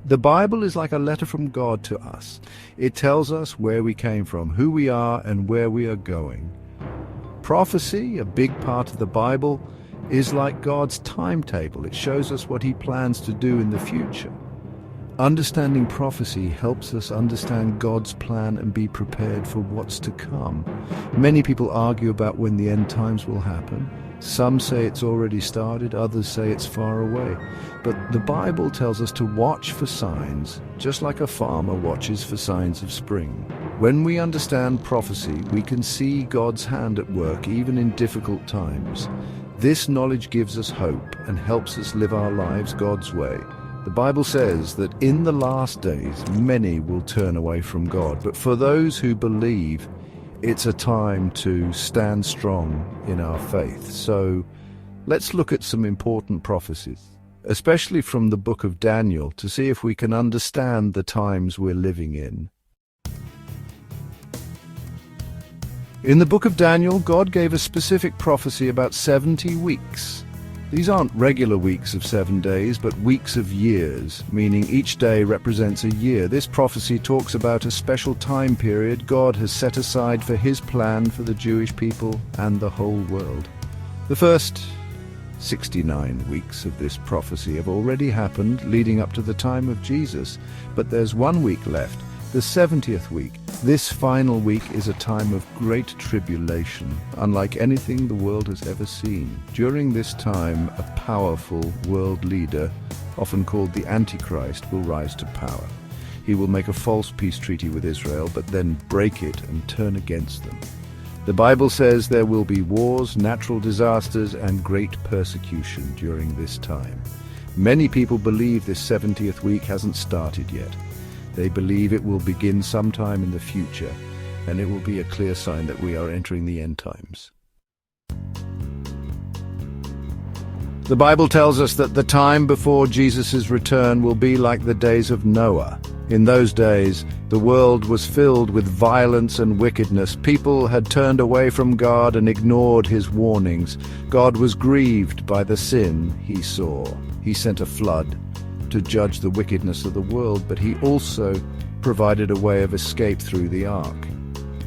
The Bible is like a letter from God to us. It tells us where we came from, who we are, and where we are going. Prophecy, a big part of the Bible, is like God's timetable. It shows us what He plans to do in the future. Understanding prophecy helps us understand God's plan and be prepared for what's to come. Many people argue about when the end times will happen. Some say it's already started, others say it's far away. But the Bible tells us to watch for signs, just like a farmer watches for signs of spring. When we understand prophecy, we can see God's hand at work even in difficult times. This knowledge gives us hope and helps us live our lives God's way. The Bible says that in the last days, many will turn away from God. But for those who believe, it's a time to stand strong in our faith. So let's look at some important prophecies, especially from the book of Daniel, to see if we can understand the times we're living in. In the book of Daniel, God gave a specific prophecy about 70 weeks. These aren't regular weeks of 7 days, but weeks of years, meaning each day represents a year. This prophecy talks about a special time period God has set aside for His plan for the Jewish people and the whole world. The first 69 weeks of this prophecy have already happened, leading up to the time of Jesus, but there's 1 week left, the 70th week. This final week is a time of great tribulation, unlike anything the world has ever seen. During this time, a powerful world leader, often called the Antichrist, will rise to power. He will make a false peace treaty with Israel, but then break it and turn against them. The Bible says there will be wars, natural disasters, and great persecution during this time. Many people believe this 70th week hasn't started yet. They believe it will begin sometime in the future, and it will be a clear sign that we are entering the end times. The Bible tells us that the time before Jesus' return will be like the days of Noah. In those days, the world was filled with violence and wickedness. People had turned away from God and ignored His warnings. God was grieved by the sin He saw. He sent a flood to judge the wickedness of the world, but He also provided a way of escape through the ark.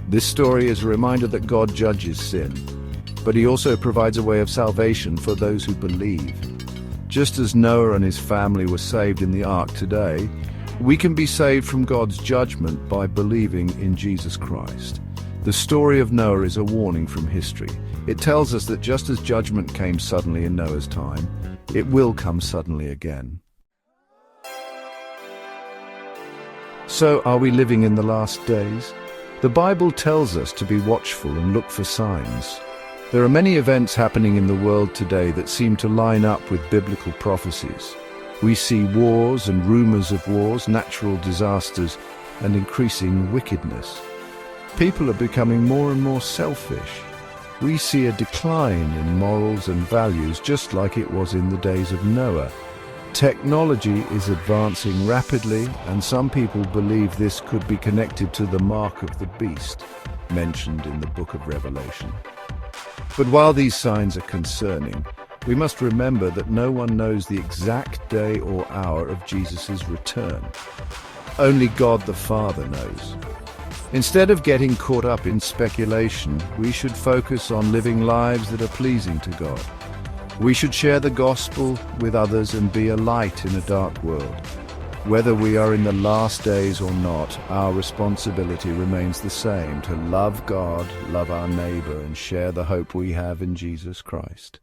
This story is a reminder that God judges sin, but He also provides a way of salvation for those who believe. Just as Noah and his family were saved in the ark today, we can be saved from God's judgment by believing in Jesus Christ. The story of Noah is a warning from history. It tells us that just as judgment came suddenly in Noah's time, it will come suddenly again. So, are we living in the last days? The Bible tells us to be watchful and look for signs. There are many events happening in the world today that seem to line up with biblical prophecies. We see wars and rumors of wars, natural disasters, and increasing wickedness. People are becoming more and more selfish. We see a decline in morals and values, just like it was in the days of Noah. Technology is advancing rapidly, and some people believe this could be connected to the mark of the beast, mentioned in the book of Revelation. But while these signs are concerning, we must remember that no one knows the exact day or hour of Jesus' return. Only God the Father knows. Instead of getting caught up in speculation, we should focus on living lives that are pleasing to God. We should share the gospel with others and be a light in a dark world. Whether we are in the last days or not, our responsibility remains the same: to love God, love our neighbor, and share the hope we have in Jesus Christ.